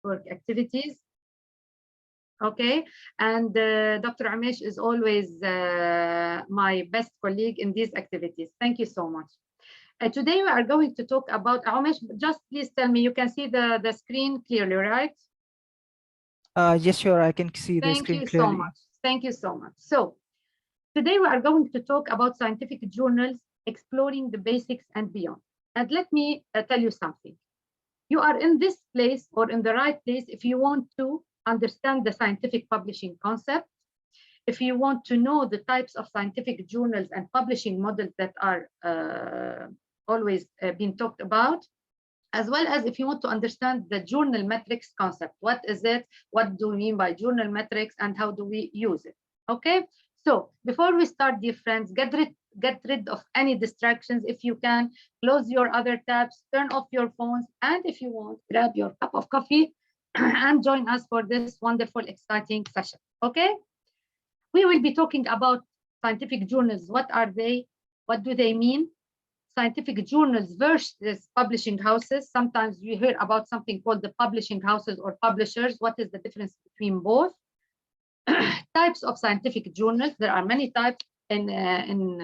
work activities. Okay, and Dr. Amesh is always my best colleague in these activities. Thank you so much. Today we are going to talk about, Amesh, just please tell me, you can see the screen clearly, right? Yes, sure, I can see the screen Thank you clearly. so much. Thank you so much. So today we are going to talk about scientific journals, exploring the basics and beyond. And let me tell you something. You are in this place or in the right place if you want to understand the scientific publishing concept, if you want to know the types of scientific journals and publishing models that are always being talked about, as well as if you want to understand the journal metrics concept. What is it? What do we mean by journal metrics and how do we use it? Okay, so before we start, dear friends, get rid of any distractions. If you can, close your other tabs, turn off your phones, and if you want, grab your cup of coffee and join us for this wonderful, exciting session. Okay, we will be talking about scientific journals. What are they? What do they mean? Scientific journals versus publishing houses. Sometimes we hear about something called the publishing houses or publishers. What is the difference between both? Types of scientific journals. There are many types regarding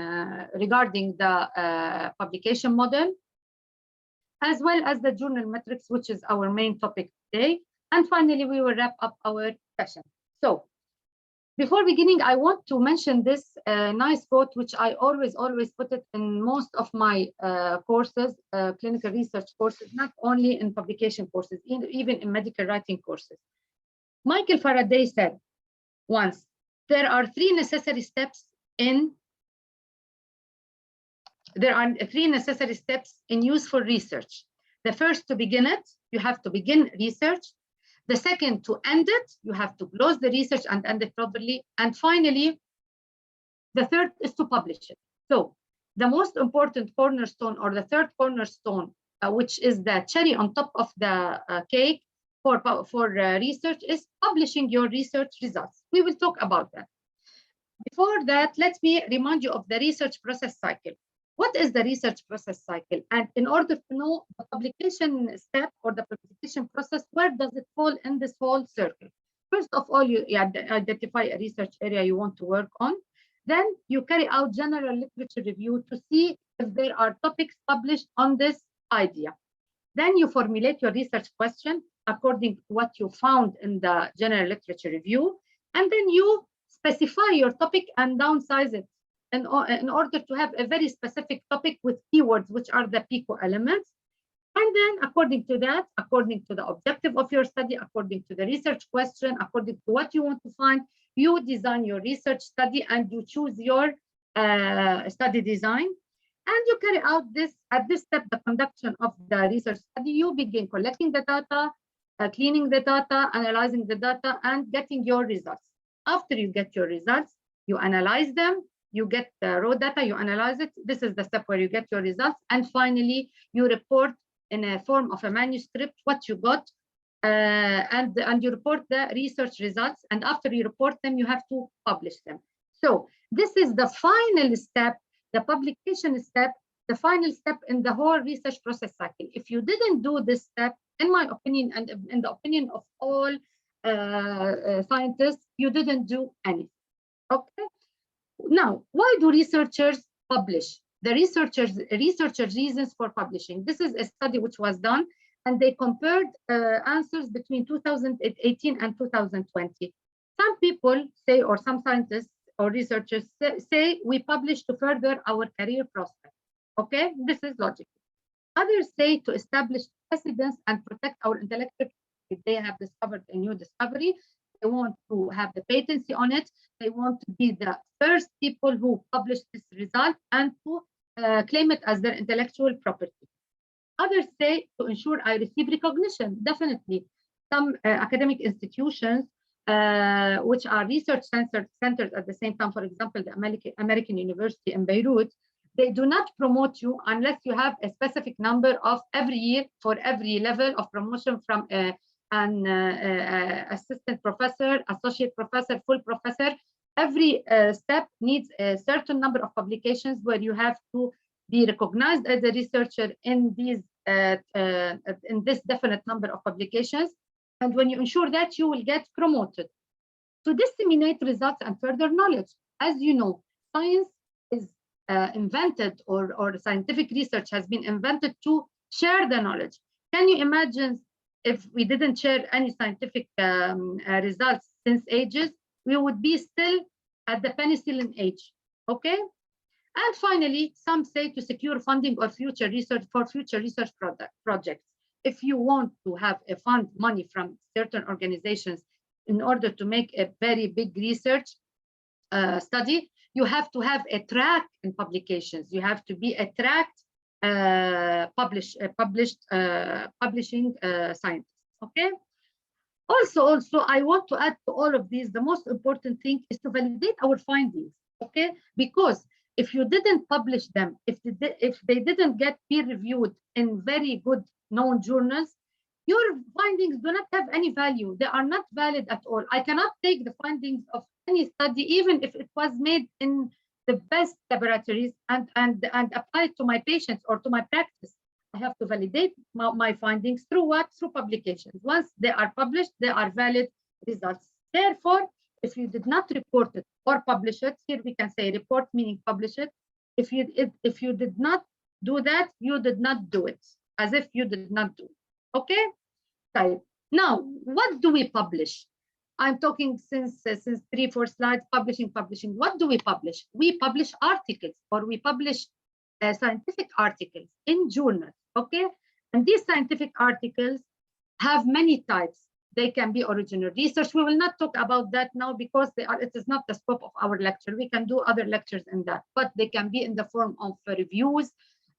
the publication model, as well as the journal metrics, which is our main topic today. And finally, we will wrap up our session. So before beginning, I want to mention this nice quote, which I always put it in most of my courses, clinical research courses, not only in publication courses, even in medical writing courses. Michael Faraday said once, there are three necessary steps in useful research. The first, to begin it, you have to begin research. The second, to end it, you have to close the research and end it properly. And finally, the third is to publish it. So the most important cornerstone, or the third cornerstone, which is the cherry on top of the cake for research, is publishing your research results. We will talk about that. Before that, let me remind you of the research process cycle. What is the research process cycle? And in order to know the publication step or the publication process, where does it fall in this whole circle? First of all, you identify a research area you want to work on. Then you carry out general literature review to see if there are topics published on this idea. Then you formulate your research question according to what you found in the general literature review. And then you specify your topic and downsize it in order to have a very specific topic with keywords, which are the PICO elements. And then according to that, according to the objective of your study, according to the research question, according to what you want to find, you design your research study and you choose your study design. And you carry out this, at this step, the conduction of the research study. You begin collecting the data, cleaning the data, analyzing the data, and getting your results. After you get your results, you analyze them. You get the raw data, you analyze it. This is the step where you get your results. And finally, you report in a form of a manuscript what you got, and you report the research results. And after you report them, you have to publish them. So this is the final step, the publication step, the final step in the whole research process cycle. If you didn't do this step, in my opinion, and in the opinion of all scientists, you didn't do anything. Okay. Now, why do researchers publish? The researchers' reasons for publishing. This is a study which was done, and they compared answers between 2018 and 2020. Some people say, or some scientists or researchers say, we publish to further our career prospects. Okay, this is logical. Others say to establish precedence and protect our intellectual property. They have discovered a new discovery. They want to have the patency on it. They want to be the first people who publish this result and to claim it as their intellectual property. Others say to ensure I receive recognition. Definitely, some academic institutions, which are research centers at the same time, for example, the American University in Beirut, they do not promote you unless you have a specific number of every year for every level of promotion, from an assistant professor, associate professor, full professor. Every step needs a certain number of publications where you have to be recognized as a researcher in these in this definite number of publications. And when you ensure that, you will get promoted. To disseminate results and further knowledge. As you know, science is invented, or scientific research has been invented to share the knowledge. Can you imagine if we didn't share any scientific results since ages? We would be still at the penicillin age, okay? And finally, some say to secure funding or future research for future research projects. If you want to have a fund money from certain organizations in order to make a very big research study, you have to have a track in publications. You have to be a tracked publishing scientist, okay? Also, I want to add to all of these, the most important thing is to validate our findings, okay? Because if you didn't publish them, if they didn't get peer reviewed in very good known journals, your findings do not have any value. They are not valid at all. I cannot take the findings of any study, even if it was made in the best laboratories, and apply it to my patients or to my practice. I have to validate my findings through what? Through publications. Once they are published, they are valid results. Therefore, if you did not report it or publish it, here we can say report meaning publish it. If you did not do that, you did not do it, as if you did not do it. Okay? So now, what do we publish? I'm talking since 3-4 slides, publishing. What do we publish? We publish articles, or we publish scientific articles in journals, okay? And these scientific articles have many types. They can be original research. We will not talk about that now because it is not the scope of our lecture. We can do other lectures in that, but they can be in the form of reviews,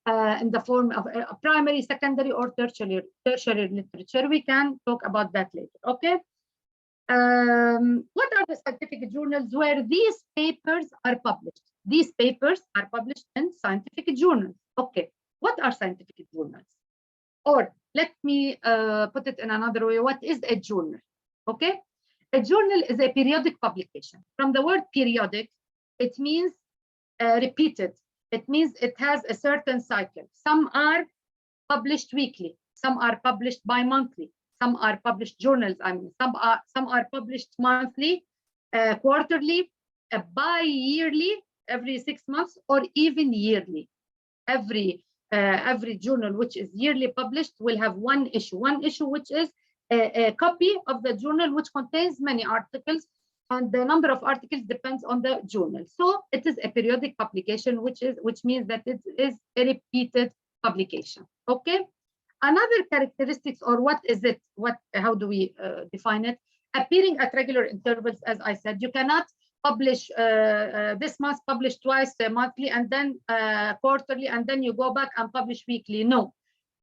in the form of primary, secondary, or tertiary literature. We can talk about that later, okay? What are the scientific journals where these papers are published? These papers are published in scientific journals. Okay, what are scientific journals? Or let me put it in another way. What is a journal? Okay, a journal is a periodic publication. From the word periodic, it means repeated. It means it has a certain cycle. Some are published weekly, some are published bi-monthly, some are published journals. I mean, some are published monthly, quarterly, bi-yearly, every 6 months, or even yearly. Every journal which is yearly published will have one issue which is a copy of the journal, which contains many articles, and the number of articles depends on the journal. So it is a periodic publication, which means that it is a repeated publication. Okay. Another characteristics, or what is it? How do we define it? Appearing at regular intervals, as I said. You cannot publish this month, publish twice monthly, and then quarterly, and then you go back and publish weekly. No,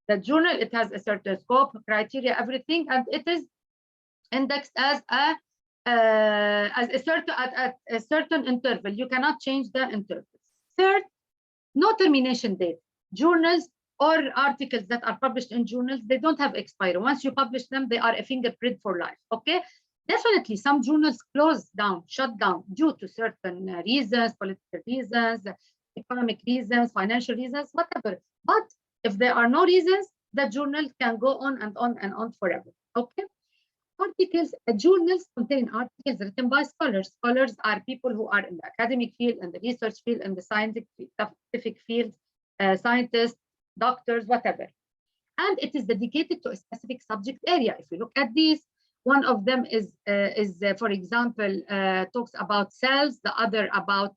the journal, it has a certain scope, criteria, everything, and it is indexed as at a certain interval. You cannot change the intervals. Third, no termination date. Journals or articles that are published in journals, they don't have expiry. Once you publish them, they are a fingerprint for life. Okay. Definitely, some journals close down, shut down due to certain reasons, political reasons, economic reasons, financial reasons, whatever. But if there are no reasons, the journal can go on and on and on forever. Okay. Articles, journals contain articles written by scholars. Scholars are people who are in the academic field, in the research field, in the scientific field, scientists, doctors, whatever. And it is dedicated to a specific subject area. If you look at these, one of them is for example, talks about cells, the other about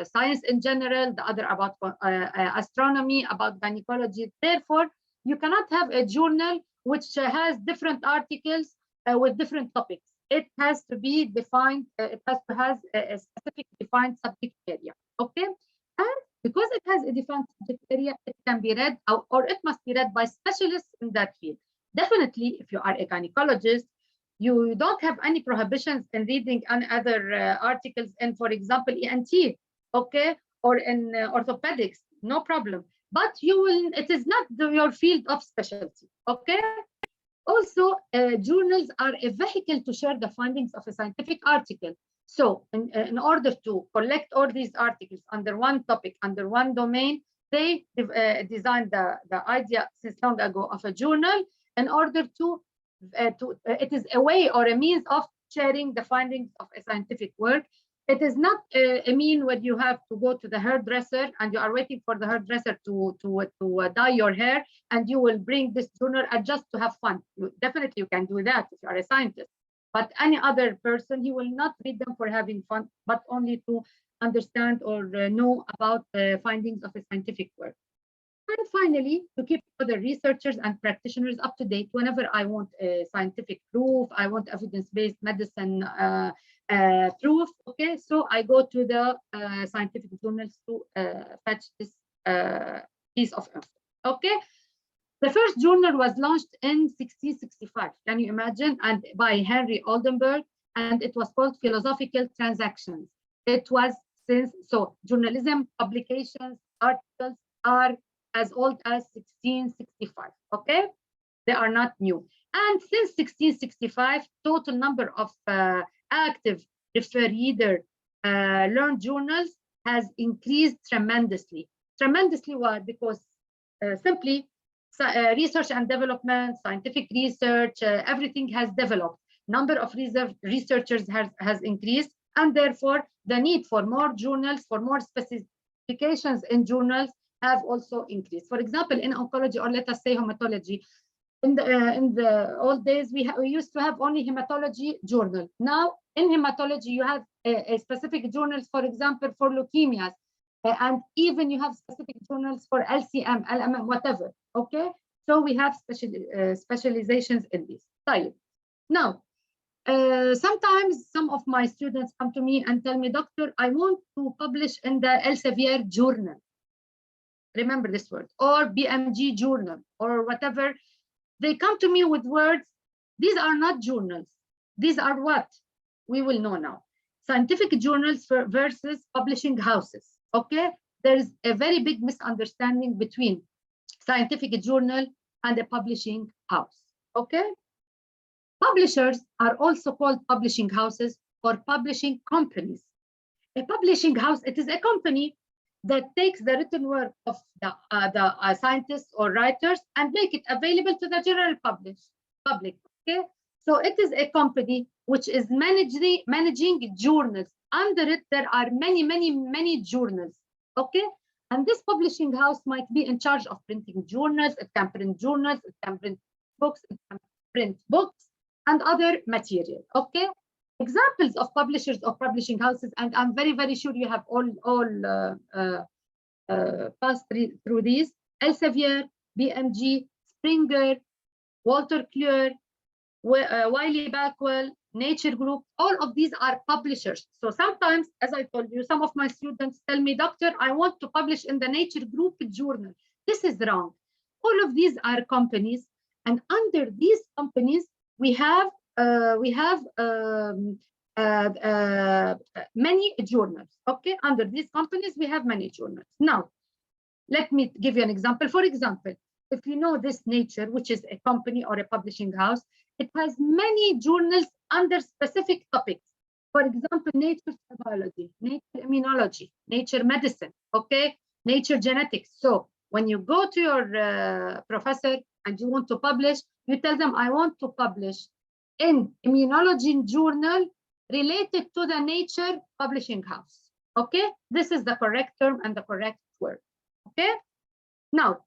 science in general, the other about astronomy, about gynecology. Therefore, you cannot have a journal which has different articles with different topics. It has to be defined, it has to have a specific defined subject area, okay? And because it has a defined subject area, it can be read, or it must be read by specialists in that field. Definitely, if you are a gynecologist, you don't have any prohibitions in reading any other articles in, for example, ENT, okay, or in orthopedics, no problem. But you will, it is not your field of specialty, okay? Also, journals are a vehicle to share the findings of a scientific article. So in order to collect all these articles under one topic, under one domain, they designed the idea since long ago of a journal in order to it is a way or a means of sharing the findings of a scientific work. It is not a mean when you have to go to the hairdresser and you are waiting for the hairdresser to dye your hair, and you will bring this journal just to have fun. Definitely you can do that if you are a scientist. But any other person, he will not read them for having fun, but only to understand or know about the findings of a scientific work. And finally, to keep other researchers and practitioners up to date whenever I want a scientific proof, I want evidence-based medicine proof, okay? So I go to the scientific journals to fetch this piece of info, okay? The first journal was launched in 1665, can you imagine? And by Henry Oldenburg, and it was called Philosophical Transactions. It was so journalism, publications, articles are as old as 1665, okay? They are not new. And since 1665, total number of active reader learned journals has increased tremendously. Tremendously why? Because simply research and development, scientific research, everything has developed. Number of researchers has increased, and therefore the need for more journals, for more specifications in journals have also increased. For example, in oncology, or let us say hematology, in the old days, we used to have only hematology journal. Now, in hematology, you have a specific journals, for example, for leukemias, and even you have specific journals for LCM, LMM, whatever, okay? So we have specializations in this. Now, sometimes some of my students come to me and tell me, doctor, I want to publish in the Elsevier journal. Remember this word, or BMG journal, or whatever. They come to me with words. These are not journals. These are what? We will know now. Scientific journals versus publishing houses, okay? There is a very big misunderstanding between scientific journal and a publishing house, okay? Publishers are also called publishing houses or publishing companies. A publishing house, it is a company that takes the written work of the scientists or writers and make it available to the general public, okay? So it is a company which is managing journals. Under it, there are many journals, okay? And this publishing house might be in charge of printing journals. It can print journals, it can print books, it can print books and other material, okay? Examples of publishers or publishing houses, and I'm very sure you have all passed through these: Elsevier, BMG, Springer, Walter Kluwer, Wiley Backwell, Nature Group. All of these are publishers. So sometimes, as I told you, some of my students tell me, doctor, I want to publish in the Nature Group journal. This is wrong. All of these are companies, and under these companies, we have many journals, okay? Under these companies, we have many journals. Now, let me give you an example. For example, if you know this Nature, which is a company or a publishing house, it has many journals under specific topics. For example, Nature Biology, Nature Immunology, Nature Medicine, okay? Nature Genetics. So when you go to your professor and you want to publish, you tell them, I want to publish in immunology journal related to the Nature publishing house, okay? This is the correct term and the correct word, okay? Now,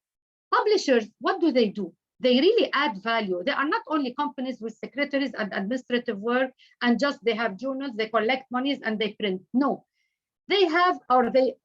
publishers, what do? They really add value. They are not only companies with secretaries and administrative work and just they have journals, they collect monies and they print. No, they have, or they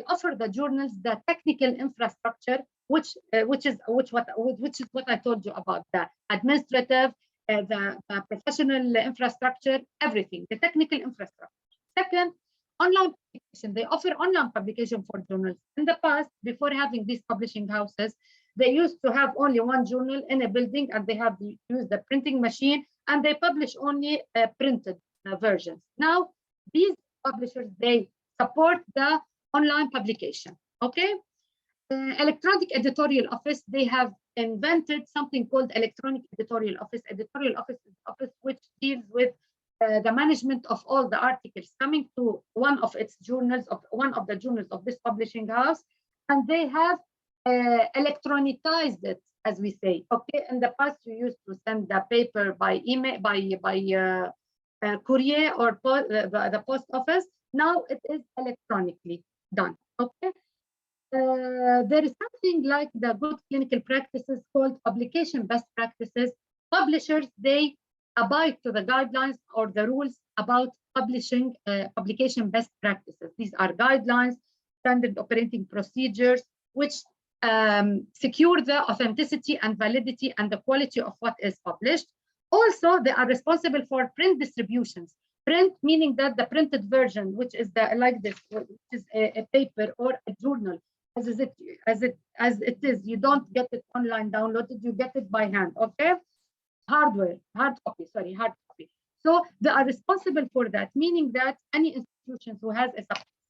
offer the journals the technical infrastructure, which is what I told you about, the administrative, the professional infrastructure, everything, the technical infrastructure. Second, online publication. They offer online publication for journals. In the past, before having these publishing houses, they used to have only one journal in a building, and they have to use the printing machine, and they publish only printed versions. Now, these publishers, they support the online publication, okay? Electronic editorial office, they have invented something called electronic editorial office. Editorial office is the office which deals with the management of all the articles coming to one of its journals, of one of the journals of this publishing house, and they have electronized it. as we say. Okay, in the past you used to send the paper by email, by courier or the post office. Now it is electronically done. Okay. There is something like the good clinical practices called publication best practices. Publishers, they abide to the guidelines or the rules about publication best practices. These are guidelines, standard operating procedures, which secure the authenticity and validity and the quality of what is published. Also, they are responsible for print distributions. Print meaning that the printed version, which is like this, which is a paper or a journal, as it is, you don't get it online downloaded, you get it by hand. Okay, hard copy. So they are responsible for that, meaning that any institution who has a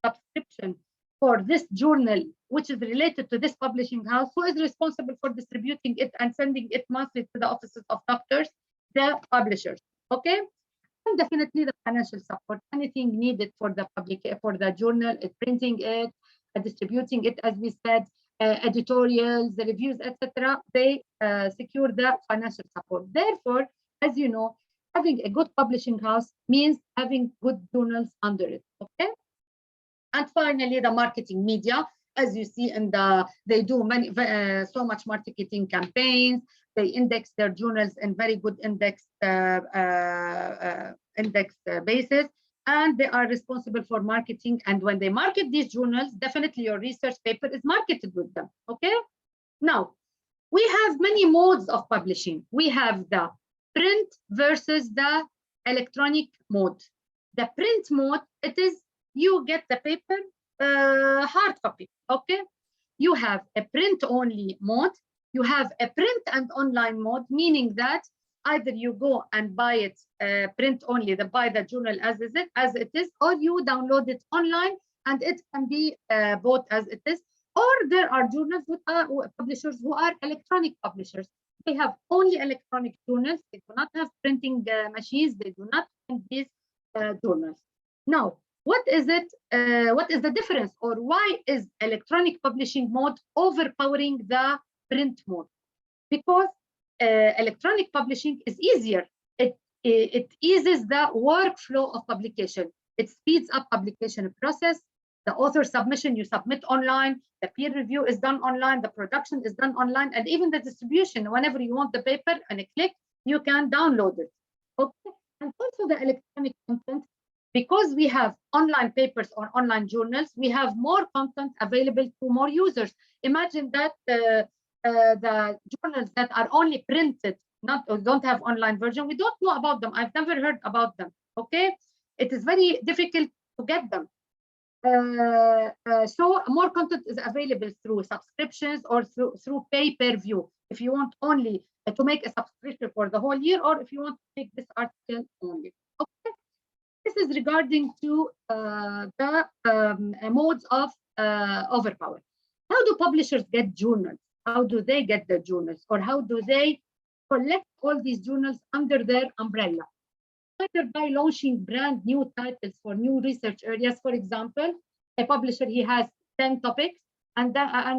subscription for this journal, which is related to this publishing house, who is responsible for distributing it and sending it monthly to the offices of doctors, the publishers. Okay, and definitely the financial support, anything needed for the journal, printing it, distributing it, as we said, editorials, the reviews, etc. They secure the financial support. Therefore, as you know, having a good publishing house means having good journals under it. Okay. And finally, the marketing media, as you see in they do so much marketing campaigns. They index their journals in very good index basis, and they are responsible for marketing. And when they market these journals, definitely your research paper is marketed with them. Okay. Now, we have many modes of publishing. We have the print versus the electronic mode. The print mode, it is you get the paper hard copy. Okay. You have a print only mode. You have a print and online mode, meaning that either you go and buy it print only, buy the journal as it is, or you download it online and it can be bought as it is. Or there are journals with publishers who are electronic publishers. They have only electronic journals. They do not have printing machines. They do not print these journals. Now, what is it? What is the difference, or why is electronic publishing mode overpowering the print mode? Because electronic publishing is easier. It eases the workflow of publication. It speeds up publication process. The author submission, you submit online. The peer review is done online. The production is done online, and even the distribution. Whenever you want the paper and a click, you can download it. Okay, and also the electronic content. Because we have online papers or online journals, we have more content available to more users. Imagine that the journals that are only printed, don't have online version, we don't know about them. I've never heard about them. Okay, it is very difficult to get them. So more content is available through subscriptions or through pay-per-view. If you want only to make a subscription for the whole year, or if you want to take this article only. Okay. This is regarding to the modes of overpower. How do publishers get journals? How do they get their journals? Or how do they collect all these journals under their umbrella? Either by launching brand new titles for new research areas. For example, a publisher, he has 10 topics and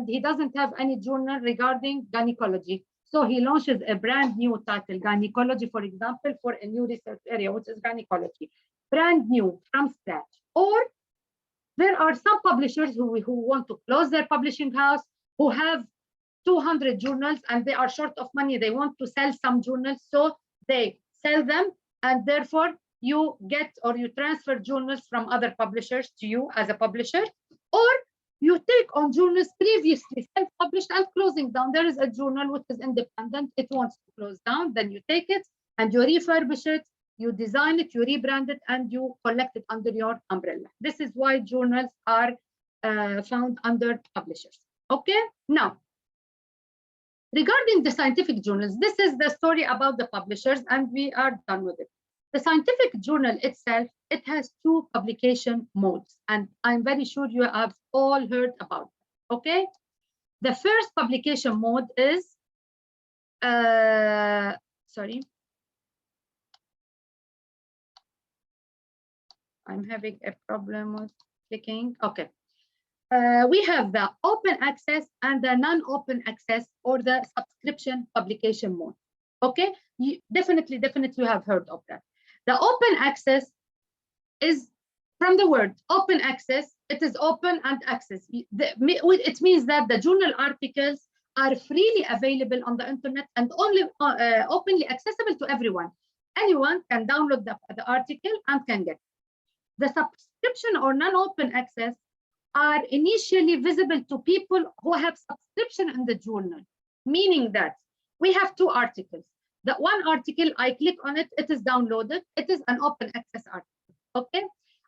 he doesn't have any journal regarding gynecology. So he launches a brand new title, gynecology, for example, for a new research area, which is gynecology. Brand new, from scratch. Or there are some publishers who want to close their publishing house, who have 200 journals and they are short of money. They want to sell some journals, so they sell them, and therefore you get or you transfer journals from other publishers to you as a publisher, or you take on journals previously self-published and closing down. There is a journal which is independent, it wants to close down, then you take it and you refurbish it, you design it, you rebrand it, and you collect it under your umbrella. This is why journals are found under publishers. Okay, now, regarding the scientific journals, this is the story about the publishers, and we are done with it. The scientific journal itself, it has two publication modes, and I'm very sure you have all heard about them. Okay, the first publication mode is, sorry, I'm having a problem with clicking. Okay. We have the open access and the non-open access, or the subscription publication mode. Okay, you definitely you have heard of that. The open access is from the word open access. It is open and access. It means that the journal articles are freely available on the internet and only openly accessible to everyone. Anyone can download the article and can get it. The subscription or non-open access are initially visible to people who have subscription in the journal, meaning that we have two articles. The one article, I click on it, it is downloaded, it is an open access article, okay?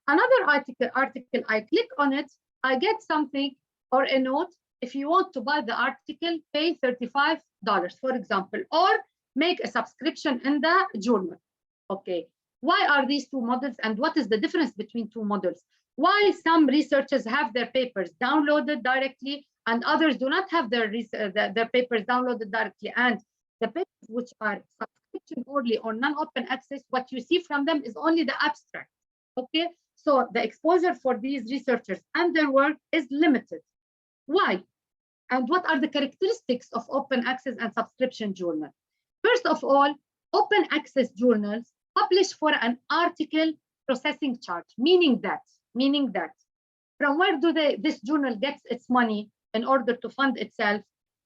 Another article, I click on it, I get something or a note. If you want to buy the article, pay $35, for example, or make a subscription in the journal, okay? Why are these two models, and what is the difference between two models? Why some researchers have their papers downloaded directly and others do not have their papers downloaded directly? And the papers which are subscription only or non-open access, what you see from them is only the abstract, okay? So the exposure for these researchers and their work is limited. Why? And what are the characteristics of open access and subscription journal? First of all, open access journals publish for an article processing charge, meaning that from where do this journal gets its money in order to fund itself?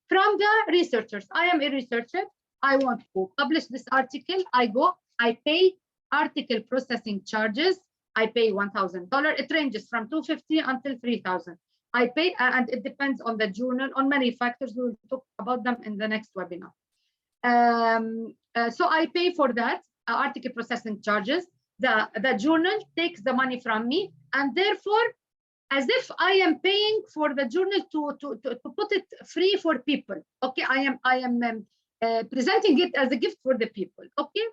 From the researchers. I am a researcher, I want to publish this article, I pay article processing charges, I pay $1,000. It ranges from $250 until $3,000. I pay, and it depends on the journal, on many factors. We will talk about them in the next webinar. So I pay for that article processing charges. The journal takes the money from me, and therefore, as if I am paying for the journal to put it free for people. Okay, I am presenting it as a gift for the people. Okay.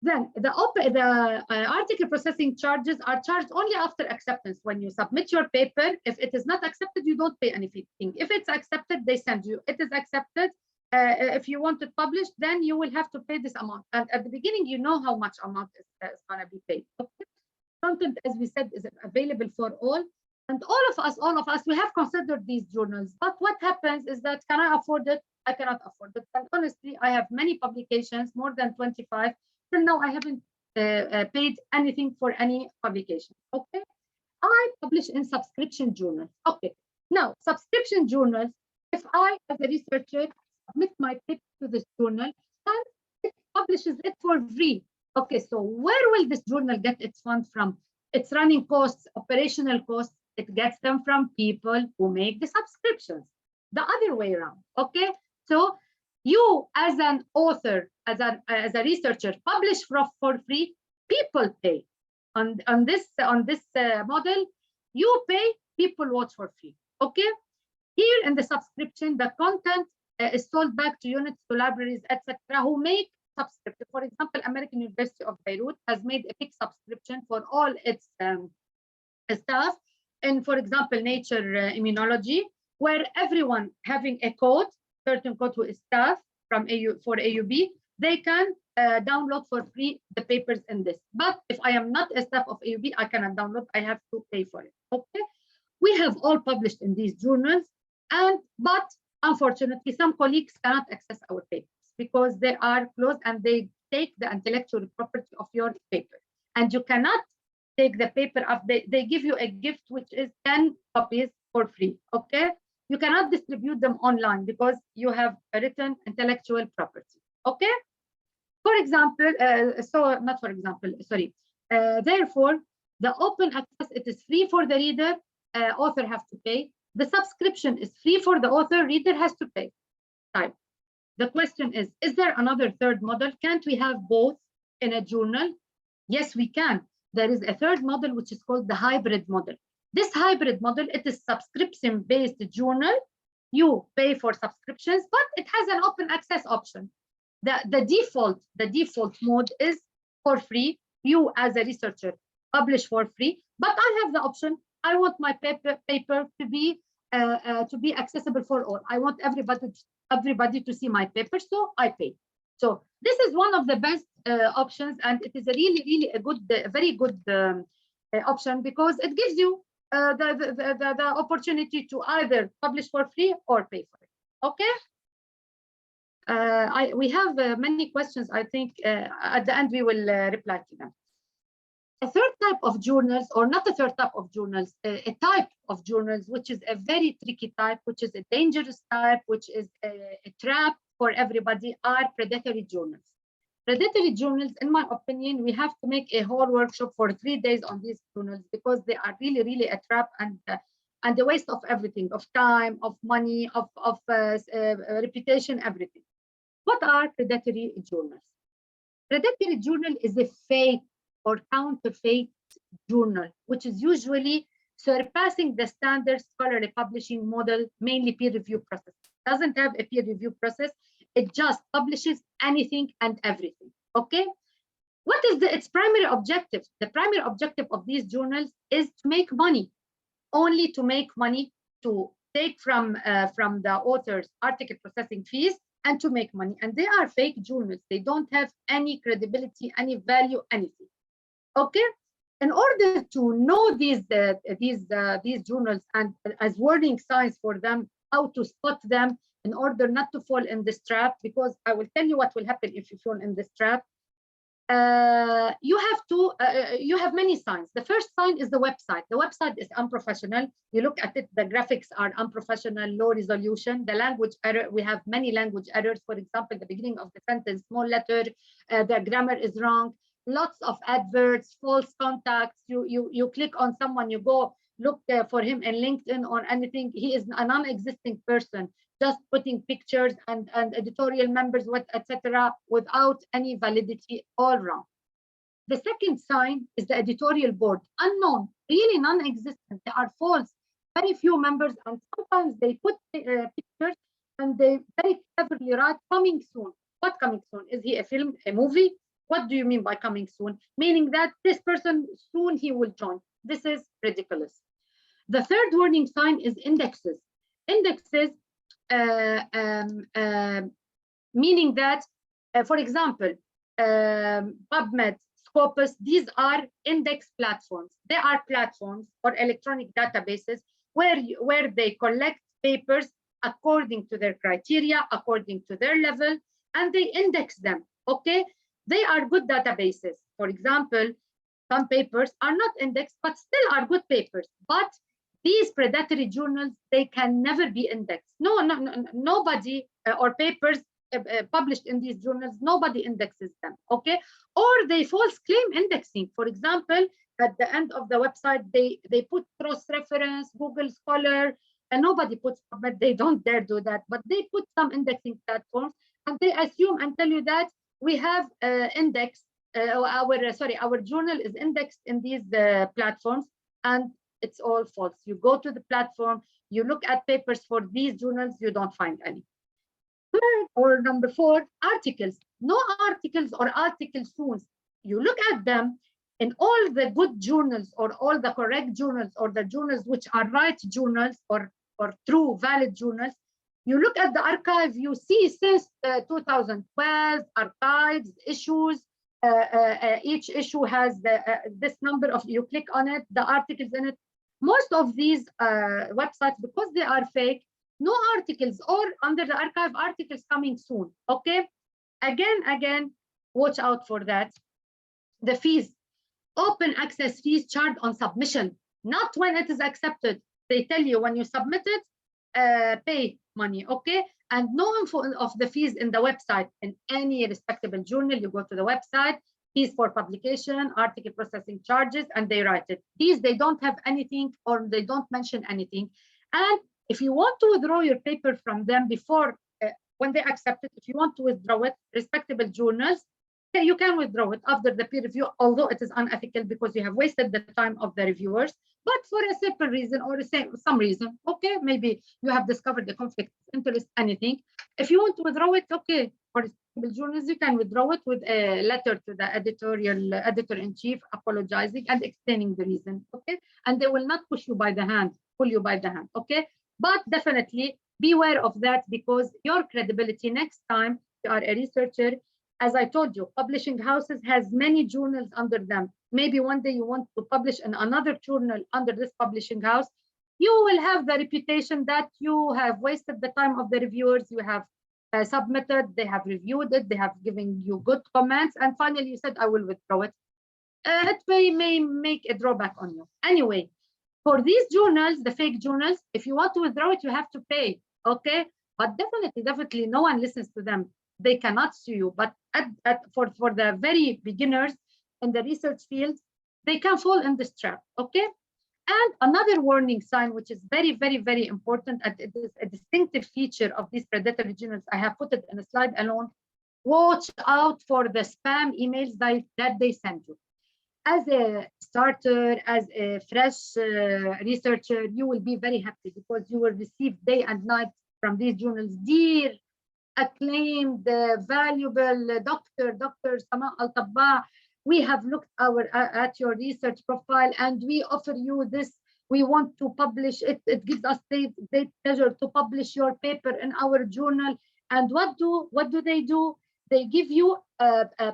Then the article processing charges are charged only after acceptance. When you submit your paper, if it is not accepted, you don't pay anything. If it's accepted, they send you. It is accepted. If you want it published, then you will have to pay this amount. And at the beginning, you know how much amount is going to be paid. Okay? Content, as we said, is available for all. And all of us, we have considered these journals. But what happens is that, can I afford it? I cannot afford it. And honestly, I have many publications, more than 25. Till now, I haven't paid anything for any publication. Okay, I publish in subscription journals. Okay, now subscription journals, if I, as a researcher, submit my paper to this journal and it publishes it for free. Okay, so where will this journal get its funds from? Its running costs, operational costs, it gets them from people who make the subscriptions. The other way around. Okay, so you as an author, as a researcher, publish for free, people pay. On this model, you pay, people watch for free. Okay, here in the subscription, the content is sold back to units, to libraries, etc., who make subscription. For example, American University of Beirut has made a big subscription for all its staff in, for example, Nature Immunology, where everyone having a code, certain code who is staff from for AUB, they can download for free the papers in this. But if I am not a staff of AUB, I cannot download, I have to pay for it. Okay, we have all published in these journals, but unfortunately, some colleagues cannot access our papers because they are closed and they take the intellectual property of your paper. And you cannot take the paper up. They give you a gift, which is 10 copies for free. Okay, you cannot distribute them online because you have a written intellectual property. Okay, for example, therefore, the open access, it is free for the reader, author have to pay. The subscription is free for the author, reader has to pay. Right. The question is there another third model? Can't we have both in a journal? Yes, we can. There is a third model, which is called the hybrid model. This hybrid model, it is subscription-based journal. You pay for subscriptions, but it has an open access option. The default mode is for free. You as a researcher publish for free, but I have the option. I want my paper to be accessible for all. I want everybody to see my paper, so I pay. So this is one of the best options, and it is a really a very good option because it gives you the opportunity to either publish for free or pay for it. Okay. We have many questions. I think at the end we will reply to them. A third type of journals, or not a third type of journals, a type of journals, which is a very tricky type, which is a dangerous type, which is a trap for everybody, are predatory journals. Predatory journals, in my opinion, we have to make a whole workshop for 3 days on these journals, because they are really, really a trap and a waste of everything, of time, of money, of reputation, everything. What are predatory journals? Predatory journal is a fake or counterfeit journal, which is usually surpassing the standard scholarly publishing model, mainly peer review process. Doesn't have a peer review process. It just publishes anything and everything. Okay. What is its primary objective? The primary objective of these journals is to make money, only to make money, to take from the author's article processing fees and to make money. And they are fake journals. They don't have any credibility, any value, anything. Okay. In order to know these journals and as warning signs for them, how to spot them in order not to fall in this trap, because I will tell you what will happen if you fall in this trap. You have many signs. The first sign is the website. The website is unprofessional. You look at it, the graphics are unprofessional, low resolution. The language error, we have many language errors. For example, the beginning of the sentence, small letter, the grammar is wrong. Lots of adverts, false contacts. You click on someone, you go look for him in LinkedIn or anything. He is a non-existing person, just putting pictures and editorial members, etc., without any validity, all wrong. The second sign is the editorial board, unknown, really non-existent. They are false, very few members, and sometimes they put pictures and they very cleverly write coming soon. What coming soon? Is he a film, a movie? What do you mean by coming soon? Meaning that this person soon he will join. This is ridiculous. The third warning sign is indexes. Indexes, meaning that, for example, PubMed, Scopus, these are index platforms. They are platforms or electronic databases where they collect papers according to their criteria, according to their level, and they index them. Okay. They are good databases. For example, some papers are not indexed, but still are good papers. But these predatory journals, they can never be indexed. Nobody or papers published in these journals, nobody indexes them. Okay, or they false claim indexing. For example, at the end of the website, they put cross-reference, Google Scholar, and nobody puts, but they don't dare do that. But they put some indexing platforms, and they assume and tell you that we have indexed, our journal is indexed in these platforms, and it's all false. You go to the platform, you look at papers for these journals, you don't find any. Third, or number 4, articles. No articles or article soon. You look at them in all the good journals or all the correct journals or the journals which are right journals or true, valid journals. You look at the archive, you see since 2012 archives, issues. Each issue has this number of, you click on it, the articles in it. Most of these websites, because they are fake, no articles, or under the archive, articles coming soon. Okay, again, watch out for that. The fees, open access fees charged on submission, not when it is accepted. They tell you when you submit it, pay money. Okay, and no info of the fees in the website. In any respectable journal, you go to the website, fees for publication, article processing charges, and they write it. These, they don't have anything, or they don't mention anything. And if you want to withdraw your paper from them before, when they accept it, if you want to withdraw it, respectable journals, okay, you can withdraw it after the peer review, although it is unethical because you have wasted the time of the reviewers. But for a simple reason or some reason, okay, maybe you have discovered the conflict of interest, anything. If you want to withdraw it, okay, for respectable journals, you can withdraw it with a letter to the editor-in-chief apologizing and explaining the reason, okay? And they will not pull you by the hand, okay? But definitely beware of that, because your credibility next time you are a researcher as I told you, publishing houses has many journals under them. Maybe one day you want to publish in another journal under this publishing house, you will have the reputation that you have wasted the time of the reviewers, you have submitted, they have reviewed it, they have given you good comments, and finally you said, I will withdraw it. It may make a drawback on you. Anyway, for these journals, the fake journals, if you want to withdraw it, you have to pay, okay? But definitely no one listens to them. They cannot sue you, but for the very beginners in the research field, they can fall in this trap, okay? And another warning sign, which is very, very, very important, and it is a distinctive feature of these predatory journals, I have put it in a slide alone, watch out for the spam emails that they send you. As a starter, as a fresh researcher, you will be very happy because you will receive day and night from these journals, dear acclaimed, valuable Dr. Sama Al-Tabba, we have looked at your research profile and we offer you this. We want to publish it. It gives us great pleasure to publish your paper in our journal. And what do they do? They give you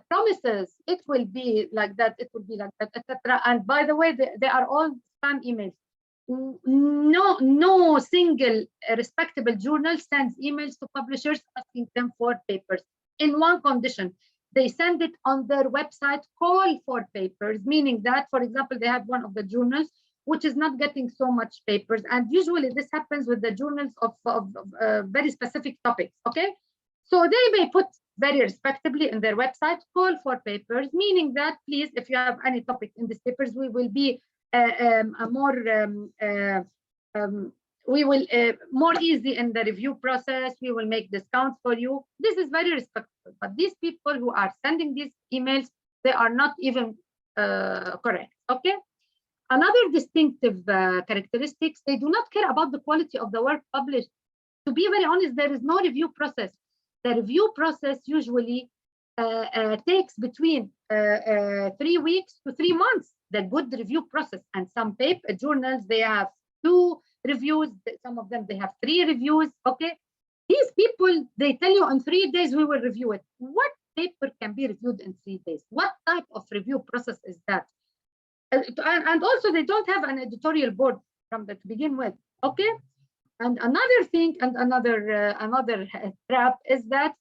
promises. It will be like that. It will be like that, etc. And by the way, they are all spam emails. No single respectable journal sends emails to publishers asking them for papers. In one condition, they send it on their website, call for papers, meaning that, for example, they have one of the journals which is not getting so much papers. And usually this happens with the journals of very specific topics, okay? So they may put very respectably in their website, call for papers, meaning that, please, if you have any topic in these papers, we will be more easy in the review process. We will make discounts for you. This is very respectful. But these people who are sending these emails, they are not even correct. Okay. Another distinctive characteristics, they do not care about the quality of the work published. To be very honest, there is no review process. The review process usually takes between 3 weeks to 3 months. The good review process, and some paper journals, they have 2 reviews, some of them they have 3 reviews. Okay, these people, they tell you in 3 days we will review it. What paper can be reviewed in 3 days? What type of review process is that? And also they don't have an editorial board from the to begin with. Okay, and another thing, and another trap is that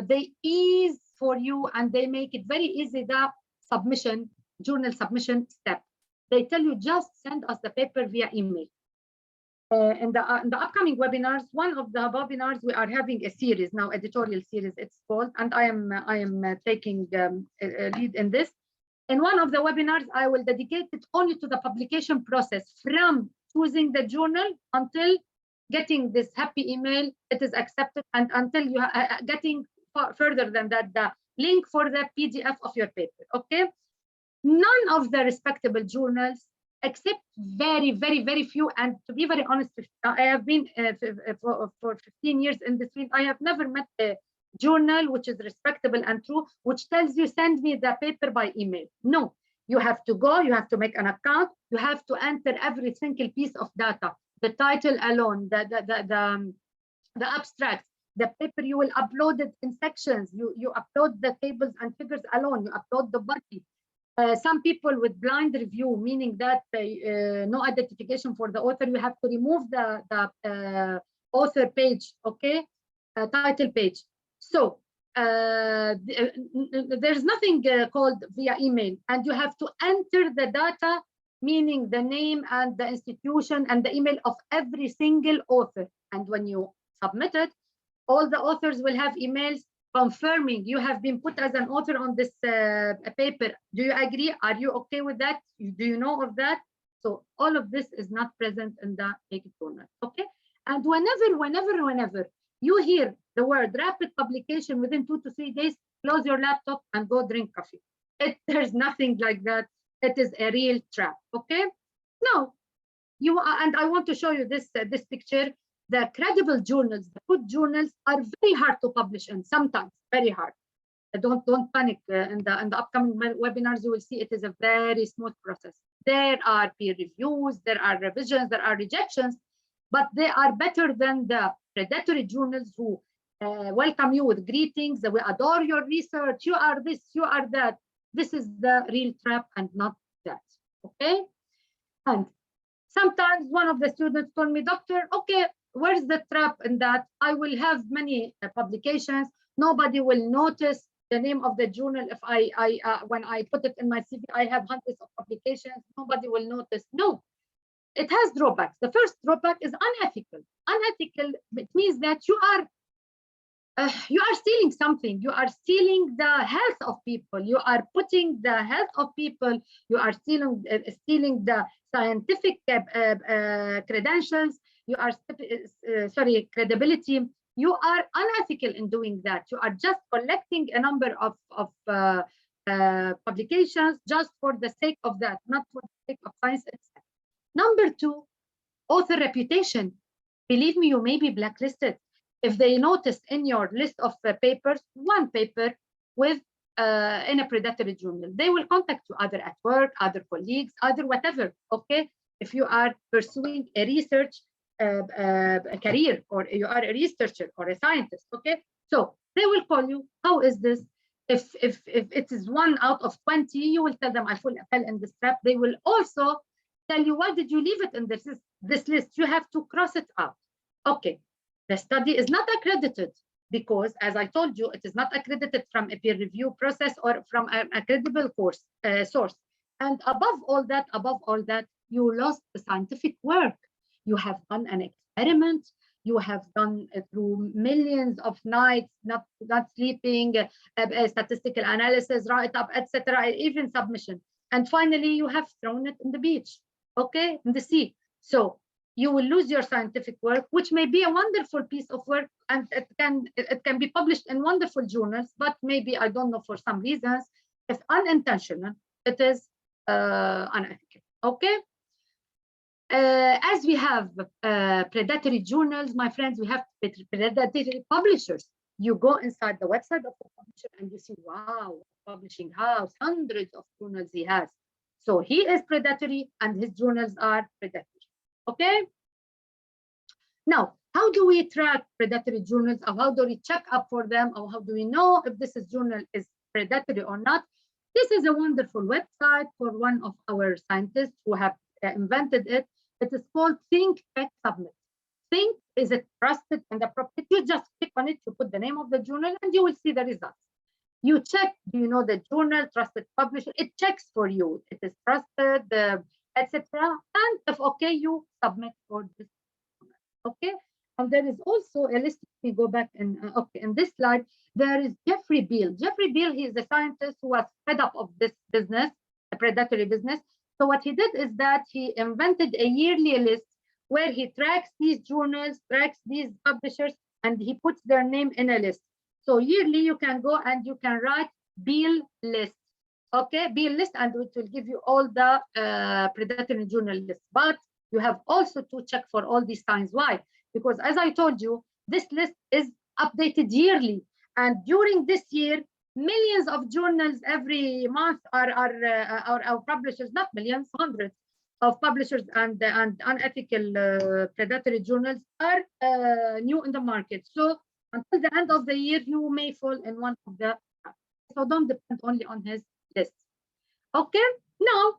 they ease for you and they make it very easy that submission, journal submission step. They tell you just send us the paper via email. In the upcoming webinars, one of the webinars, we are having a series now, editorial series it's called, and I am taking a lead in this. In one of the webinars, I will dedicate it only to the publication process, from choosing the journal until getting this happy email, it is accepted, and until you are getting further than that, the link for the PDF of your paper. Okay. None of the respectable journals, except very, very, very few, and to be very honest, I have been for 15 years in this field, I have never met a journal which is respectable and true, which tells you send me the paper by email. No, you have to go, you have to make an account, you have to enter every single piece of data, the title alone, the abstract, the paper, you will upload it in sections, you upload the tables and figures alone, you upload the body. Some people with blind review, meaning that no identification for the author, you have to remove the author page, okay, title page. So there's nothing called via email, and you have to enter the data, meaning the name and the institution and the email of every single author. And when you submit it, all the authors will have emails confirming you have been put as an author on this paper. Do you agree? Are you okay with that? Do you know of that? So all of this is not present in the fake journal. Okay. And whenever you hear the word rapid publication within 2 to 3 days, close your laptop and go drink coffee. There's nothing like that. It is a real trap. Okay. Now you are, and I want to show you this this picture. The credible journals, the good journals, are very hard to publish in, sometimes very hard. Don't panic. In the upcoming webinars, you will see it is a very smooth process. There are peer reviews, there are revisions, there are rejections, but they are better than the predatory journals who welcome you with greetings. We adore your research. You are this, you are that. This is the real trap and not that. Okay. And sometimes one of the students told me, doctor, okay, where's the trap in that? I will have many publications. Nobody will notice the name of the journal. If when I put it in my CV, I have hundreds of publications. Nobody will notice. No, it has drawbacks. The first drawback is unethical. Unethical, it means that you are stealing something. You are stealing the health of people. You are putting the health of people. You are stealing the scientific credentials. You are credibility. You are unethical in doing that. You are just collecting a number of publications just for the sake of that, not for the sake of science itself. Number two, author reputation. Believe me, you may be blacklisted. If they notice in your list of papers, one paper with in a predatory journal, they will contact you either at work, other colleagues, other whatever, okay? If you are pursuing a research career, or you are a researcher or a scientist, okay? So they will call you, how is this? If it is 1 out of 20, you will tell them I fell in this trap. They will also tell you, why did you leave it in this list? You have to cross it out. Okay. The study is not accredited because, as I told you, it is not accredited from a peer review process or from a credible source. And above all that, you lost the scientific work. You have done an experiment. You have gone through millions of nights, not sleeping, statistical analysis, write-up, etc., even submission. And finally, you have thrown it in the beach, okay, in the sea. So you will lose your scientific work, which may be a wonderful piece of work, and it can be published in wonderful journals, but maybe, I don't know, for some reasons, it's unintentional, it is unethical, okay? As we have predatory journals, my friends, we have predatory publishers. You go inside the website of the publisher and you see, wow, publishing house, hundreds of journals he has. So he is predatory and his journals are predatory. Okay. Now, how do we track predatory journals, or how do we check up for them, or how do we know if this journal is predatory or not? This is a wonderful website for one of our scientists who have invented it. It is called Think, Check, Submit. Think is a trusted and appropriate. You just click on it, you put the name of the journal, and you will see the results. You check, do you know the journal, trusted publisher? It checks for you. It is trusted, etc. And if okay, you submit for this. Okay. And there is also a list. We go back and okay, in this slide, there is Jeffrey Beal. Jeffrey Beal, he is a scientist who was fed up of this business, a predatory business. So what he did is that he invented a yearly list where he tracks these journals, tracks these publishers, and he puts their name in a list. So yearly you can go and you can write Beal list. Okay, Beal list, and it will give you all the predatory journal lists. But you have also to check for all these signs. Why? Because as I told you, this list is updated yearly. And during this year, millions of journals every month are publishers, not millions, hundreds of publishers and unethical predatory journals are new in the market. So until the end of the year, you may fall in one of the, so don't depend only on his list. Okay, now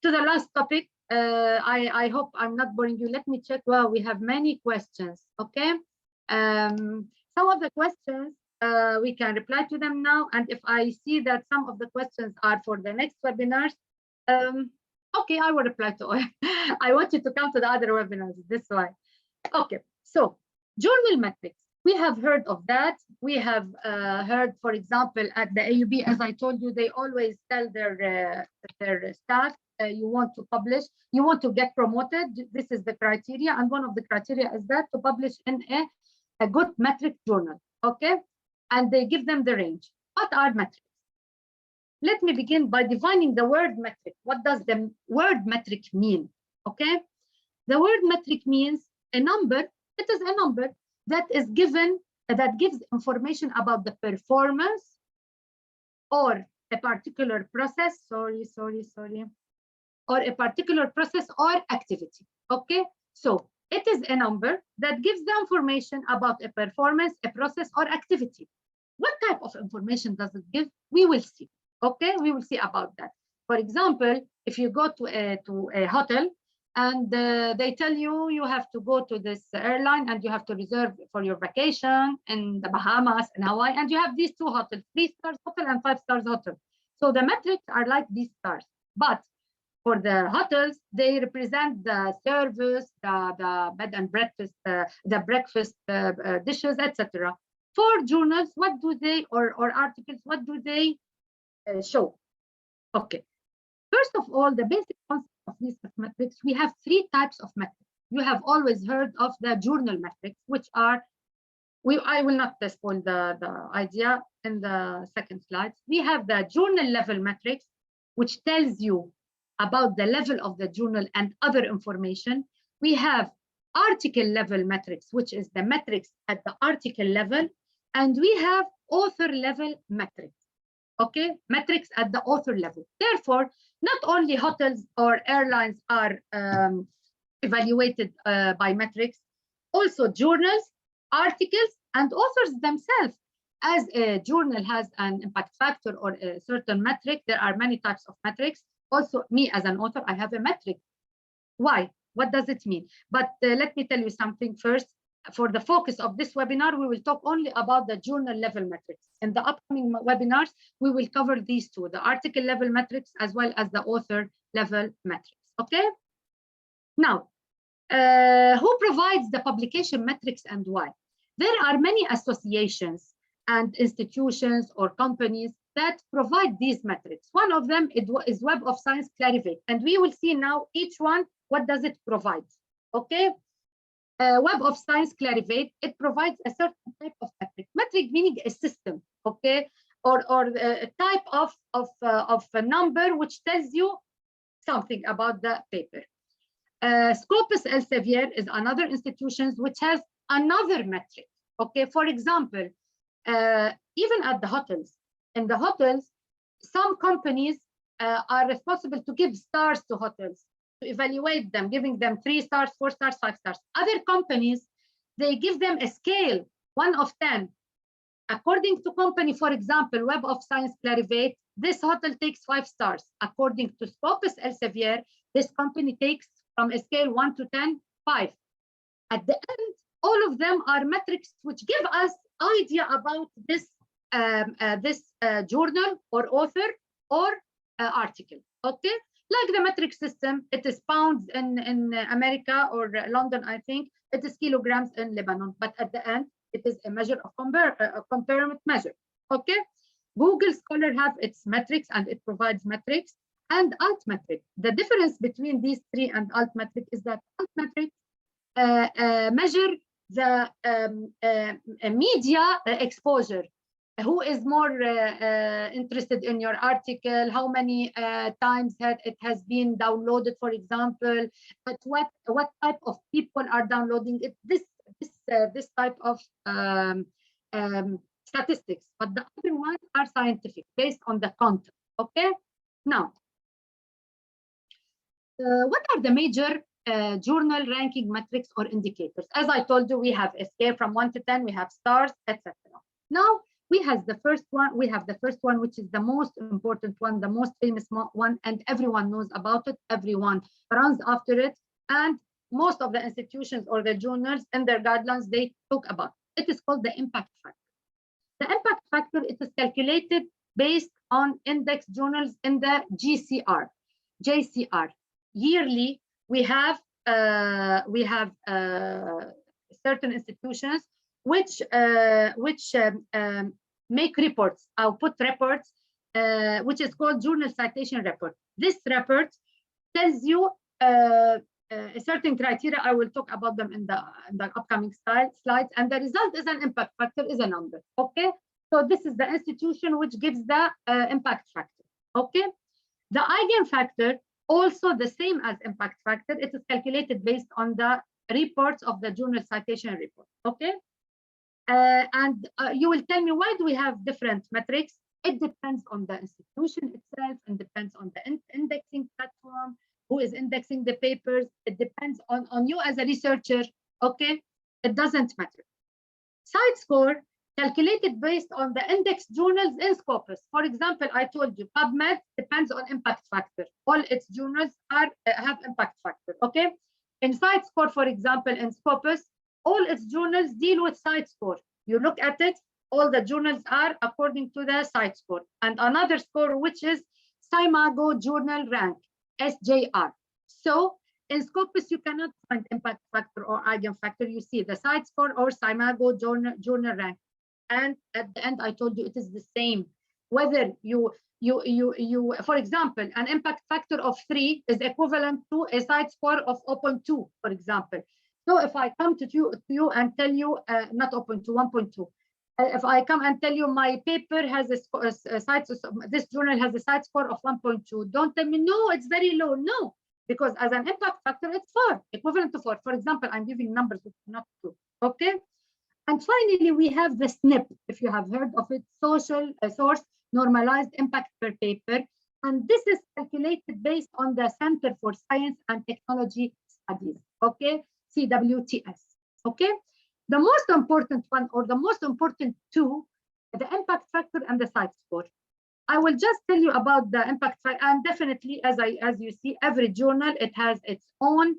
to the last topic. I hope I'm not boring you. Let me check. Well, we have many questions. Okay, some of the questions we can reply to them now, and if I see that some of the questions are for the next webinars, okay, I will reply to all. I want you to come to the other webinars. This why. Okay, so journal metrics. We have heard of that. We have heard, for example, at the AUB, as I told you, they always tell their staff, you want to publish, you want to get promoted, this is the criteria, and one of the criteria is that to publish in a good metric journal, okay? And they give them the range. What are metrics? Let me begin by defining the word metric. What does the word metric mean, okay? The word metric means a number. It is a number that is given, that gives information about the performance or a particular process, or a particular process or activity, okay? So It is a number that gives the information about a performance, a process, or activity. What type of information does it give? We will see. Okay, we will see about that. For example, if you go to a hotel and they tell you you have to go to this airline and you have to reserve for your vacation in the Bahamas and Hawaii, and you have these two hotels, 3-star hotel and 5-star hotel. So the metrics are like these stars, but for the hotels, they represent the service, the bed and breakfast, the breakfast dishes, etc. For journals, what do they, or articles, what do they show? Okay. First of all, the basic concept of these metrics, we have 3 types of metrics. You have always heard of the journal metrics, which are, I will not spoil the idea in the second slide. We have the journal level metrics, which tells you about the level of the journal and other information. We have article level metrics, which is the metrics at the article level. And we have author level metrics. Okay, metrics at the author level. Therefore, not only hotels or airlines are evaluated by metrics, also journals, articles, and authors themselves. As a journal has an impact factor or a certain metric, there are many types of metrics. Also, me as an author, I have a metric. Why? What does it mean? But let me tell you something first. For the focus of this webinar, we will talk only about the journal level metrics. In the upcoming webinars, we will cover these two, the article level metrics as well as the author level metrics. Okay? Now, who provides the publication metrics and why? There are many associations and institutions or companies that provide these metrics. One of them is Web of Science Clarivate, and we will see now each one, what does it provide, okay? Web of Science Clarivate, it provides a certain type of metric. Metric meaning a system, okay? Or a type of a number which tells you something about the paper. Scopus Elsevier is another institution which has another metric, okay? For example, even at the hotels, in the hotels, some companies are responsible to give stars to hotels, to evaluate them, giving them 3 stars, 4 stars, 5 stars. Other companies, they give them a scale, 1 of 10. According to company, for example, Web of Science Clarivate, this hotel takes 5 stars. According to Scopus Elsevier, this company takes from a scale 1 to 10, 5. At the end, all of them are metrics which give us idea about this journal or author or article, okay? Like the metric system, it is pounds in America or London, I think. It is kilograms in Lebanon, but at the end, it is a measure of comparable measure, okay? Google Scholar have its metrics and it provides metrics and altmetric. The difference between these 3 and altmetric is that altmetric measure the media exposure. Who is more interested in your article, how many times it has been downloaded, for example, but what type of people are downloading it, this type of statistics. But the other ones are scientific, based on the content, okay? Now, what are the major journal ranking metrics or indicators? As I told you, we have a scale from 1 to 10, we have stars, etc. Now, we have the first one, which is the most important one, the most famous one, and everyone knows about it, everyone runs after it, and most of the institutions or the journals and their guidelines, they talk about it. It is called the impact factor. The impact factor, it is calculated based on index journals in the JCR. Yearly, we have certain institutions which make reports, output reports, which is called journal citation report. This report tells you a certain criteria. I will talk about them in the upcoming slides, and the result is an impact factor, is a number, okay? So this is the institution which gives the impact factor, okay? The eigenfactor, also the same as impact factor, it is calculated based on the reports of the journal citation report, okay? And you will tell me, why do we have different metrics? It depends on the institution itself and depends on the indexing platform, who who is indexing the papers. It depends on you as a researcher, okay? It doesn't matter. Site score calculated based on the index journals in Scopus. For example, I told you PubMed depends on impact factor. All its journals have impact factor, okay? In site score, for example, in Scopus, all its journals deal with site score. You look at it, all the journals are according to the site score. And another score, which is SCImago Journal Rank, SJR. So in Scopus, you cannot find impact factor or eigenfactor. You see the site score or SCImago journal rank. And at the end, I told you it is the same. Whether for example, an impact factor of 3 is equivalent to a site score of 0.2, for example. So if I come to you and tell you, not 0.2, 1.2, if I come and tell you my paper has a site, this journal has a site score of 1.2, don't tell me, no, it's very low. No, because as an impact factor, it's 4, equivalent to 4. For example, I'm giving numbers which are not true, okay? And finally, we have the SNP, if you have heard of it, social source normalized impact per paper. And this is calculated based on the Center for Science and Technology Studies, okay? CWTS, okay? The most important one, or the most important two, the impact factor and the site score. I will just tell you about the impact factor, and definitely, as you see, every journal, it has its own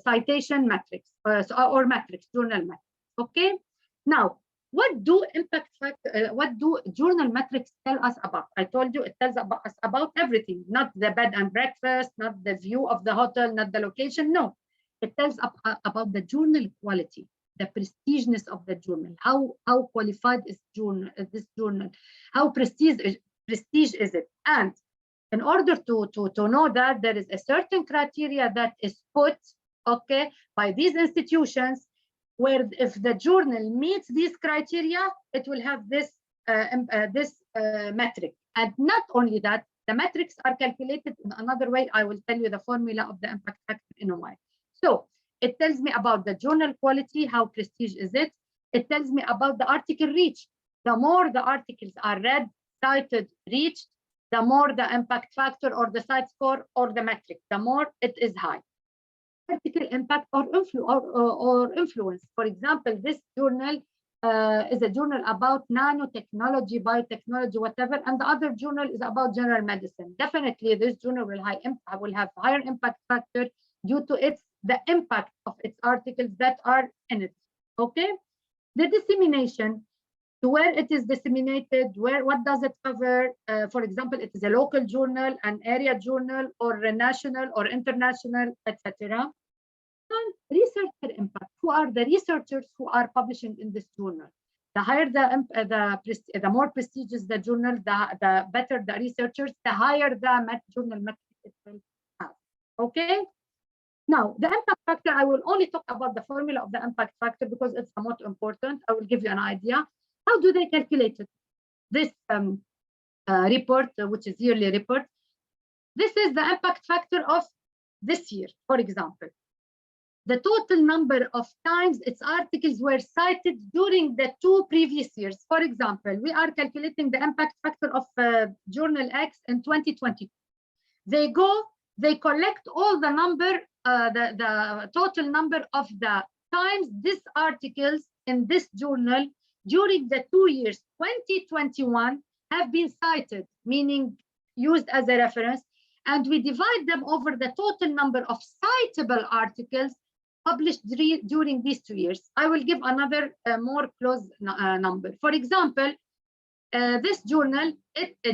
citation metrics or metrics, journal metrics. Okay. Now, what do impact factor? What do journal metrics tell us about? I told you it tells us about everything, not the bed and breakfast, not the view of the hotel, not the location. No, it tells about the journal quality, the prestigious of the journal. How qualified is this journal? How prestige is it? And in order to know that, there is a certain criteria that is put, okay, by these institutions, where if the journal meets these criteria, it will have this metric. And not only that, the metrics are calculated in another way. I will tell you the formula of the impact factor in a while. So it tells me about the journal quality, how prestige is it. It tells me about the article reach. The more the articles are read, cited, reached, the more the impact factor or the site score or the metric, the more it is high. Article impact or influence. For example, this journal is a journal about nanotechnology, biotechnology, whatever, and the other journal is about general medicine. Definitely, this journal will have higher impact factor due to the impact of its articles that are in it. Okay, the dissemination. To where it is disseminated, what does it cover? For example, it is a local journal, an area journal, or a national or international, etc. And researcher impact. Who are the researchers who are publishing in this journal? The higher the more prestigious the journal, the better the researchers, the higher the journal metric it will have. Okay. Now, the impact factor, I will only talk about the formula of the impact factor because it's somewhat important. I will give you an idea. How do they calculate it? This report, which is yearly report, this is the impact factor of this year, for example. The total number of times its articles were cited during the 2 previous years. For example, we are calculating the impact factor of Journal X in 2022. They collect all the number, the total number of the times these articles in this journal during the 2 years 2021 have been cited, meaning used as a reference, and we divide them over the total number of citable articles published during these 2 years. I will give another more close number. For example, this journal,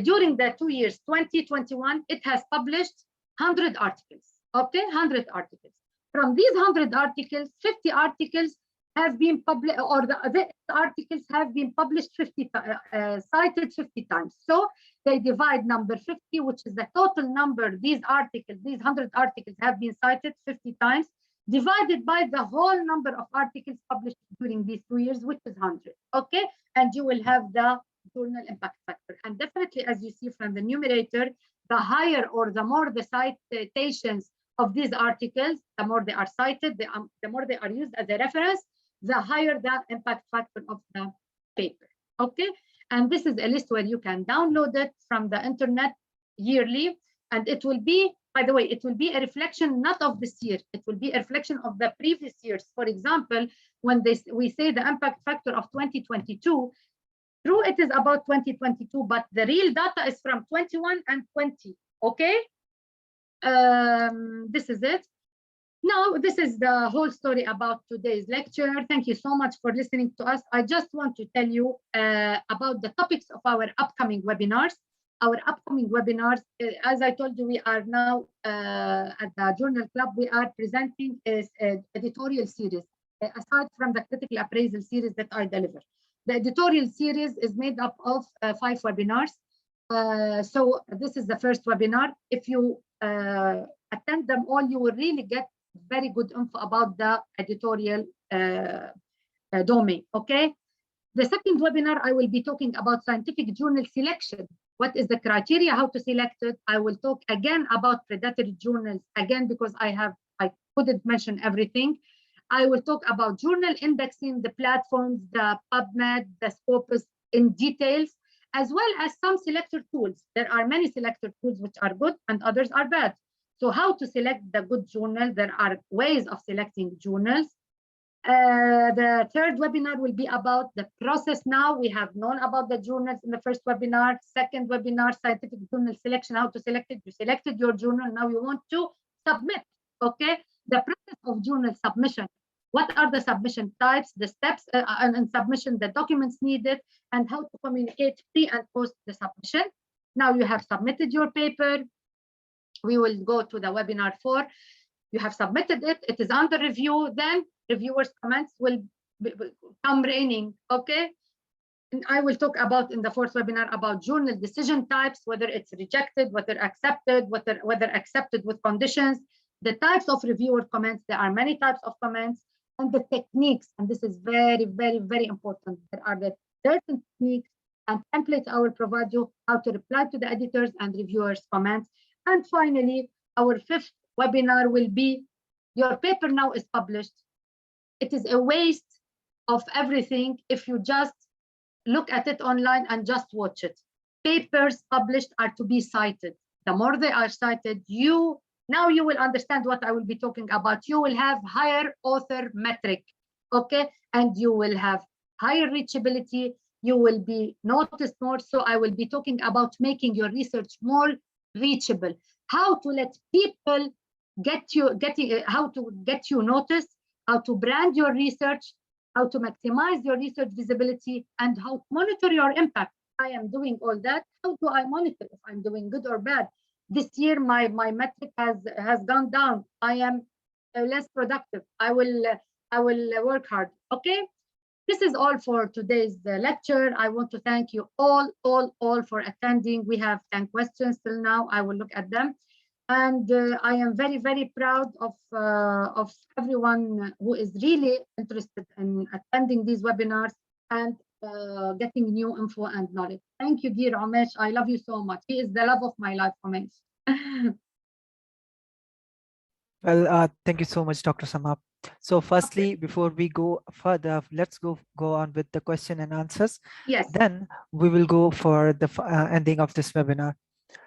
during the 2 years 2021, it has published 100 articles, okay, 100 articles. From these 100 articles, 50 articles have been published, or the articles have been published cited 50 times. So they divide number 50, which is the total number, these 100 articles have been cited 50 times, divided by the whole number of articles published during these 2 years, which is 100, okay? And you will have the journal impact factor. And definitely, as you see from the numerator, the higher or the more the citations of these articles, the more they are cited, the more they are used as a reference, the higher the impact factor of the paper, okay? And this is a list where you can download it from the internet yearly. And it will be, by the way, it will be a reflection not of this year, it will be a reflection of the previous years. For example, when we say the impact factor of 2022, true, it is about 2022, but the real data is from 21 and 20, okay? This is it. Now, this is the whole story about today's lecture. Thank you so much for listening to us. I just want to tell you about the topics of our upcoming webinars. Our upcoming webinars, as I told you, we are now at the Journal Club, we are presenting an editorial series, aside from the critical appraisal series that I deliver. The editorial series is made up of 5 webinars. So this is the first webinar. If you attend them all, you will really get very good info about the editorial domain, okay? The second webinar, I will be talking about scientific journal selection. What is the criteria, how to select it? I will talk again about predatory journals, again, because I couldn't mention everything. I will talk about journal indexing, the platforms, the PubMed, the Scopus in details, as well as some selector tools. There are many selector tools which are good and others are bad. So how to select the good journal? There are ways of selecting journals. The third webinar will be about the process now. We have known about the journals in the first webinar. Second webinar, scientific journal selection, how to select it. You selected your journal, now you want to submit, okay? The process of journal submission. What are the submission types, the steps and submission, the documents needed, and how to communicate pre and post the submission. Now you have submitted your paper. We will go to the webinar 4. You have submitted it, it is under review, then reviewers' comments will come raining, okay? And I will talk about in the 4th webinar about journal decision types, whether it's rejected, whether accepted, whether accepted with conditions, the types of reviewer comments. There are many types of comments, and the techniques, and this is very, very, very important. There are the certain techniques and templates I will provide you how to reply to the editors and reviewers' comments. And finally, our 5th webinar will be, your paper now is published. It is a waste of everything if you just look at it online and just watch it. Papers published are to be cited. The more they are cited, now you will understand what I will be talking about. You will have higher author metric, okay? And you will have higher reachability. You will be noticed more. So I will be talking about making your research more reachable, how to let people how to get you noticed, how to brand your research, how to maximize your research visibility, and how to monitor your impact. I am doing all that. How do I monitor if I'm doing good or bad? This year, my metric has gone down. I am less productive. I will work hard. Okay. This is all for today's lecture. I want to thank you all for attending. We have 10 questions till now. I will look at them. And I am very, very proud of everyone who is really interested in attending these webinars and getting new info and knowledge. Thank you, dear Umesh. I love you so much. He is the love of my life, Umesh. Well, thank you so much, Dr. Sama. So firstly, before we go further, let's go on with the question and answers. Yes. Then we will go for the ending of this webinar.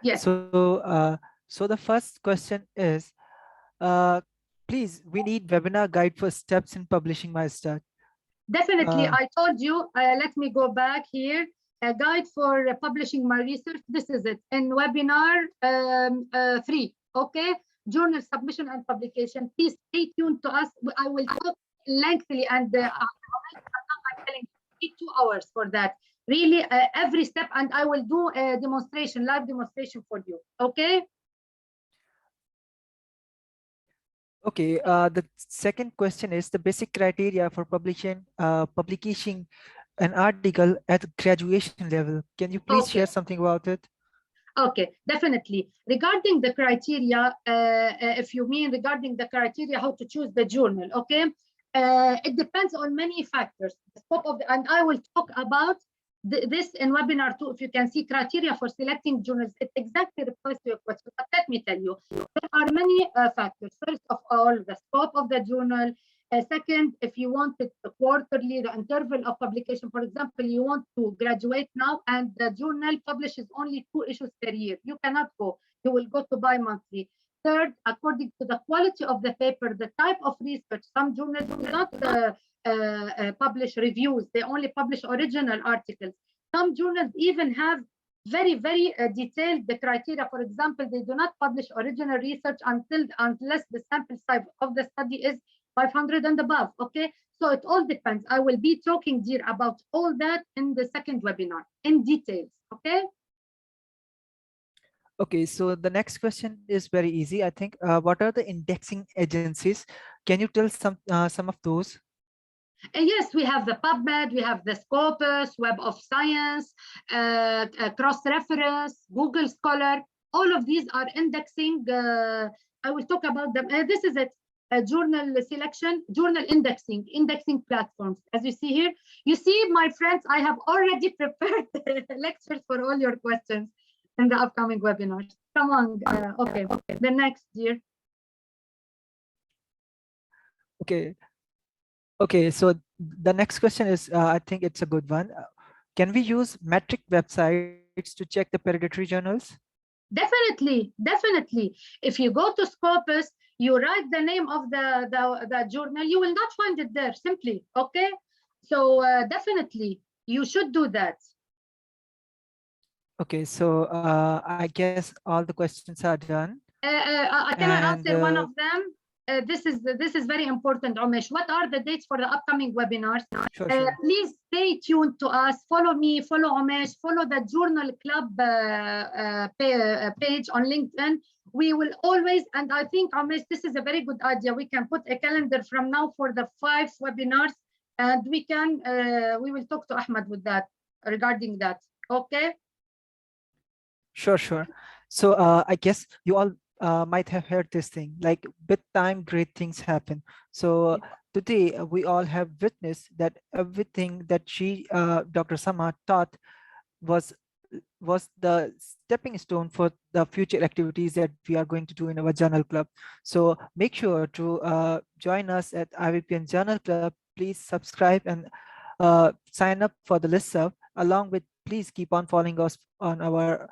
Yes. So the first question is, please, we need webinar guide for steps in publishing my research. Definitely, I told you, let me go back here. A guide for publishing my research. This is it in webinar 3, okay? Journal submission and publication. Please stay tuned to us. I will talk lengthily and I'm telling you 2 hours for that. Really, every step, and I will do a demonstration, live demonstration for you, okay? Okay, the second question is the basic criteria for publishing an article at graduation level. Can you please share something about it? Okay, definitely. Regarding the criteria, if you mean regarding the criteria, how to choose the journal, okay? It depends on many factors. The scope of and I will talk about this in webinar 2. If you can see criteria for selecting journals, it exactly replies to your question. But let me tell you, there are many factors. First of all, the scope of the journal. Second, if you want it quarterly, the interval of publication, for example, you want to graduate now and the journal publishes only 2 issues per year. You cannot go. you will go to bi-monthly. Third, according to the quality of the paper, the type of research. Some journals do not publish reviews. They only publish original articles. Some journals even have very, very detailed the criteria. For example, they do not publish original research unless the sample size of the study is 500 and above. Okay, so it all depends. I will be talking, dear, about all that in the second webinar in details. Okay. Okay, so the next question is very easy, I think. What are the indexing agencies? Can you tell some of those? Yes, we have the PubMed, we have the Scopus, Web of Science, cross-reference, Google Scholar. All of these are indexing. I will talk about them. This is it. Journal selection, journal indexing platforms. As you see here, you see, my friends, I have already prepared lectures for all your questions in the upcoming webinars. Come on. Okay. The next, dear. Okay, so the next question is, I think it's a good one. Can we use metric websites to check the predatory journals? Definitely. If you go to Scopus, you write the name of the journal, you will not find it there simply. Okay, so definitely you should do that. Okay, so I guess all the questions are done. Can I answer one of them? This is very important, Umesh. What are the dates for the upcoming webinars? Sure. Please stay tuned to us. Follow me, follow Umesh, follow the Journal Club page on LinkedIn. We will always, and I think, Umesh, this is a very good idea. We can put a calendar from now for the 5 webinars, and we will talk to Ahmed with that regarding that. Okay. Sure. So I guess you all might have heard this thing, like with time, great things happen. So today we all have witnessed that everything that Dr. Sama taught was the stepping stone for the future activities that we are going to do in our journal club. So make sure to join us at IVPN Journal Club. Please subscribe and sign up for the listserv. Along with, please keep on following us on our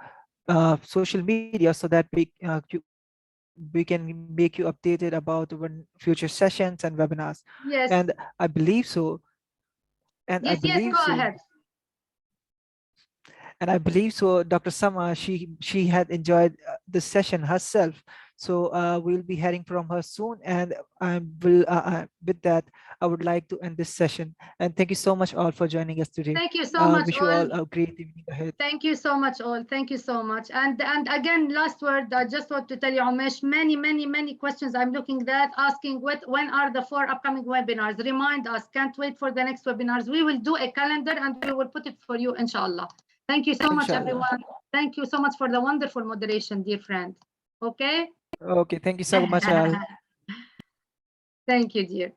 social media so that we can make you updated about our future sessions and webinars. Yes. And I believe so. Yes, go ahead. And I believe so, Dr. Sama, she had enjoyed this session herself. So we'll be hearing from her soon. And with that, I would like to end this session. And thank you so much all for joining us today. Thank you so much. Wish you all a great evening ahead. Thank you so much, all. Thank you so much. And again, last word, I just want to tell you, Umesh, many questions I'm looking at, asking when are the 4 upcoming webinars? Remind us, can't wait for the next webinars. We will do a calendar and we will put it for you, inshallah. Thank you so much, everyone. Thank you so much for the wonderful moderation, dear friend. Okay? Okay, thank you so much, Al. Thank you, dear.